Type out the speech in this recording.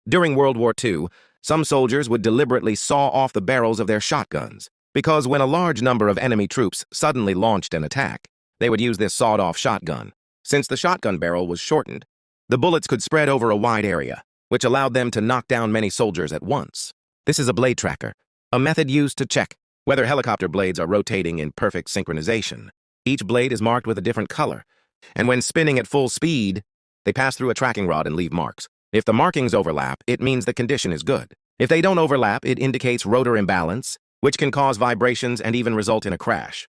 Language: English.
During World War II, some soldiers would deliberately saw off the barrels of their shotguns, because when a large number of enemy troops suddenly launched an attack, they would use this sawed-off shotgun. Since the shotgun barrel was shortened, the bullets could spread over a wide area, which allowed them to knock down many soldiers at once. This is a blade tracker, a method used to check whether helicopter blades are rotating in perfect synchronization. Each blade is marked with a different color, and when spinning at full speed, they pass through a tracking rod and leave marks. If the markings overlap, it means the condition is good. If they don't overlap, it indicates rotor imbalance, which can cause vibrations and even result in a crash.